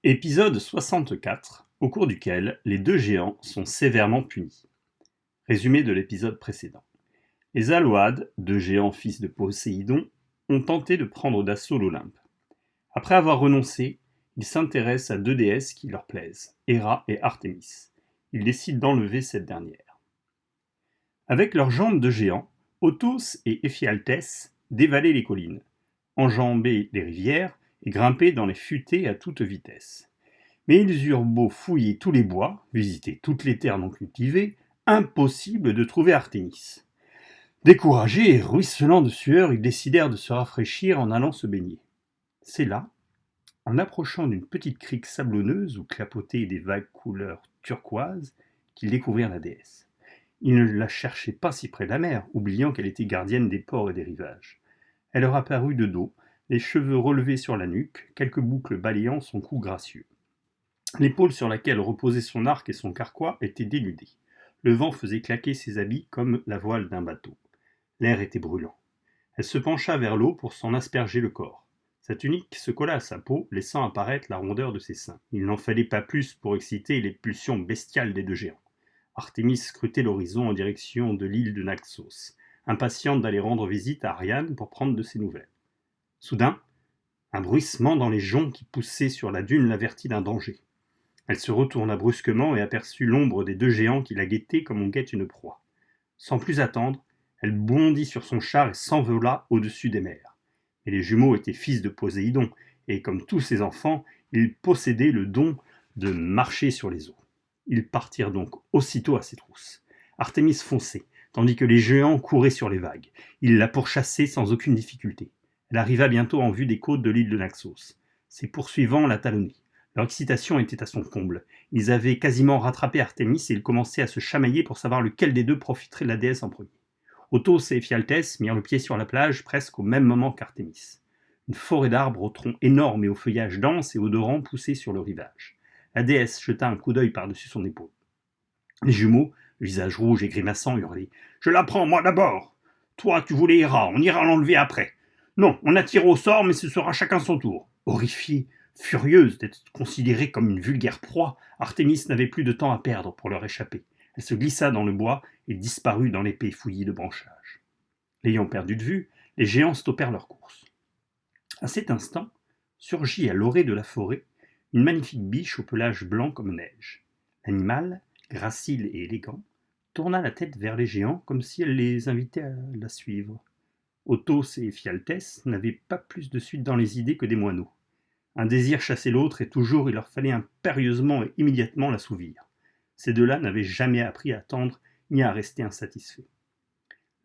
Épisode 64, au cours duquel les deux géants sont sévèrement punis. Résumé de l'épisode précédent. Les Aleuades, deux géants fils de Poséidon, ont tenté de prendre d'assaut l'Olympe. Après avoir renoncé, ils s'intéressent à deux déesses qui leur plaisent, Héra et Artémis. Ils décident d'enlever cette dernière. Avec leurs jambes de géants, Othos et Éphialtès dévalaient les collines, enjambaient les rivières et grimpaient dans les futaies à toute vitesse. Mais ils eurent beau fouiller tous les bois, visiter toutes les terres non cultivées, impossible de trouver Artémis. Découragés et ruisselants de sueur, ils décidèrent de se rafraîchir en allant se baigner. C'est là, en approchant d'une petite crique sablonneuse où clapotaient des vagues couleur turquoise, qu'ils découvrirent la déesse. Ils ne la cherchaient pas si près de la mer, oubliant qu'elle était gardienne des ports et des rivages. Elle leur apparut de dos, les cheveux relevés sur la nuque, quelques boucles balayant son cou gracieux. L'épaule sur laquelle reposaient son arc et son carquois était dénudée. Le vent faisait claquer ses habits comme la voile d'un bateau. L'air était brûlant. Elle se pencha vers l'eau pour s'en asperger le corps. Sa tunique se colla à sa peau, laissant apparaître la rondeur de ses seins. Il n'en fallait pas plus pour exciter les pulsions bestiales des deux géants. Artémis scrutait l'horizon en direction de l'île de Naxos, impatiente d'aller rendre visite à Ariane pour prendre de ses nouvelles. Soudain, un bruissement dans les joncs qui poussaient sur la dune l'avertit d'un danger. Elle se retourna brusquement et aperçut l'ombre des deux géants qui la guettaient comme on guette une proie. Sans plus attendre, elle bondit sur son char et s'envola au-dessus des mers. Mais les jumeaux étaient fils de Poséidon, et comme tous ses enfants, ils possédaient le don de marcher sur les eaux. Ils partirent donc aussitôt à ses trousses. Artémis fonçait, tandis que les géants couraient sur les vagues. Ils la pourchassaient sans aucune difficulté. Elle arriva bientôt en vue des côtes de l'île de Naxos. Ses poursuivants la talonnaient. Leur excitation était à son comble. Ils avaient quasiment rattrapé Artémis et ils commençaient à se chamailler pour savoir lequel des deux profiterait de la déesse en premier. Othos et Éphialtès mirent le pied sur la plage presque au même moment qu'Artémis. Une forêt d'arbres aux troncs énormes et au feuillage dense et odorant poussait sur le rivage. La déesse jeta un coup d'œil par-dessus son épaule. Les jumeaux, le visage rouge et grimaçant, hurlaient « Je la prends, moi d'abord ! Toi, tu voulais Héra, on ira l'enlever après. Non, on a tiré au sort, mais ce sera chacun son tour. » Horrifiée, furieuse d'être considérée comme une vulgaire proie, Artémis n'avait plus de temps à perdre pour leur échapper. Elle se glissa dans le bois et disparut dans l'épais fouillis de branchages. L'ayant perdue de vue, les géants stoppèrent leur course. À cet instant, surgit à l'orée de la forêt une magnifique biche au pelage blanc comme neige. L'animal, gracile et élégant, tourna la tête vers les géants comme si elle les invitait à la suivre. Othos et Éphialtès n'avaient pas plus de suite dans les idées que des moineaux. Un désir chassait l'autre et toujours il leur fallait impérieusement et immédiatement l'assouvir. Ces deux-là n'avaient jamais appris à attendre ni à rester insatisfaits.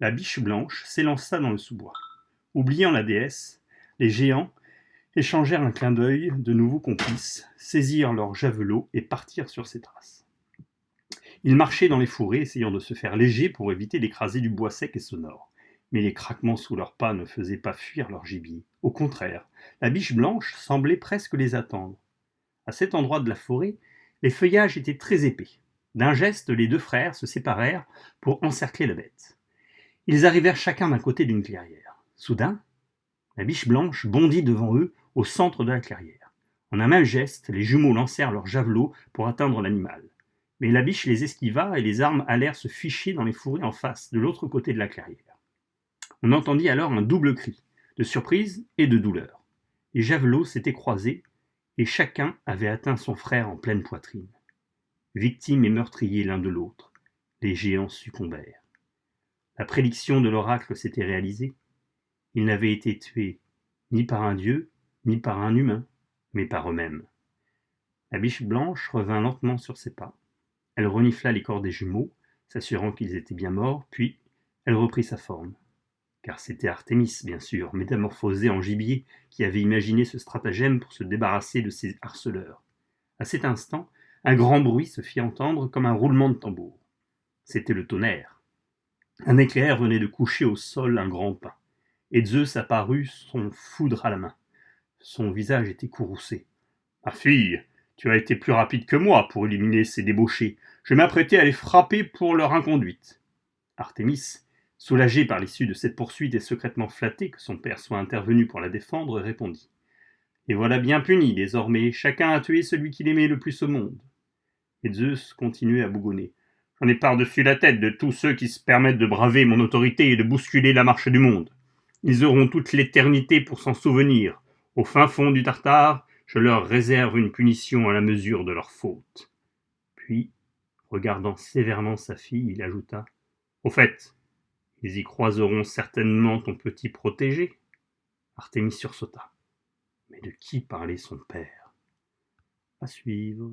La biche blanche s'élança dans le sous-bois. Oubliant la déesse, les géants échangèrent un clin d'œil de nouveaux complices, saisirent leurs javelots et partirent sur ses traces. Ils marchaient dans les fourrés, essayant de se faire légers pour éviter d'écraser du bois sec et sonore. Mais les craquements sous leurs pas ne faisaient pas fuir leur gibier. Au contraire, la biche blanche semblait presque les attendre. À cet endroit de la forêt, les feuillages étaient très épais. D'un geste, les deux frères se séparèrent pour encercler la bête. Ils arrivèrent chacun d'un côté d'une clairière. Soudain, la biche blanche bondit devant eux au centre de la clairière. En un même geste, les jumeaux lancèrent leurs javelots pour atteindre l'animal. Mais la biche les esquiva et les armes allèrent se ficher dans les fourrés en face, de l'autre côté de la clairière. On entendit alors un double cri, de surprise et de douleur. Les javelots s'étaient croisés et chacun avait atteint son frère en pleine poitrine. Victimes et meurtriers l'un de l'autre, les géants succombèrent. La prédiction de l'oracle s'était réalisée. Ils n'avaient été tués ni par un dieu, ni par un humain, mais par eux-mêmes. La biche blanche revint lentement sur ses pas. Elle renifla les corps des jumeaux, s'assurant qu'ils étaient bien morts, puis elle reprit sa forme. Car c'était Artémis, bien sûr, métamorphosée en gibier, qui avait imaginé ce stratagème pour se débarrasser de ses harceleurs. À cet instant, un grand bruit se fit entendre comme un roulement de tambour. C'était le tonnerre. Un éclair venait de coucher au sol un grand pin, et Zeus apparut, son foudre à la main. Son visage était courroucé. « Ma fille, tu as été plus rapide que moi pour éliminer ces débauchés. Je m'apprêtais à les frapper pour leur inconduite. » Artémis, soulagée par l'issue de cette poursuite et secrètement flattée que son père soit intervenu pour la défendre, répondit. Et voilà bien puni, désormais, chacun a tué celui qu'il aimait le plus au monde. » Et Zeus continuait à bougonner. « J'en ai par-dessus la tête de tous ceux qui se permettent de braver mon autorité et de bousculer la marche du monde. Ils auront toute l'éternité pour s'en souvenir. Au fin fond du Tartare, je leur réserve une punition à la mesure de leur faute. » Puis, regardant sévèrement sa fille, il ajouta: « Au fait, ils y croiseront certainement ton petit protégé. » Artémis sursauta. Mais de qui parlait son père? À suivre.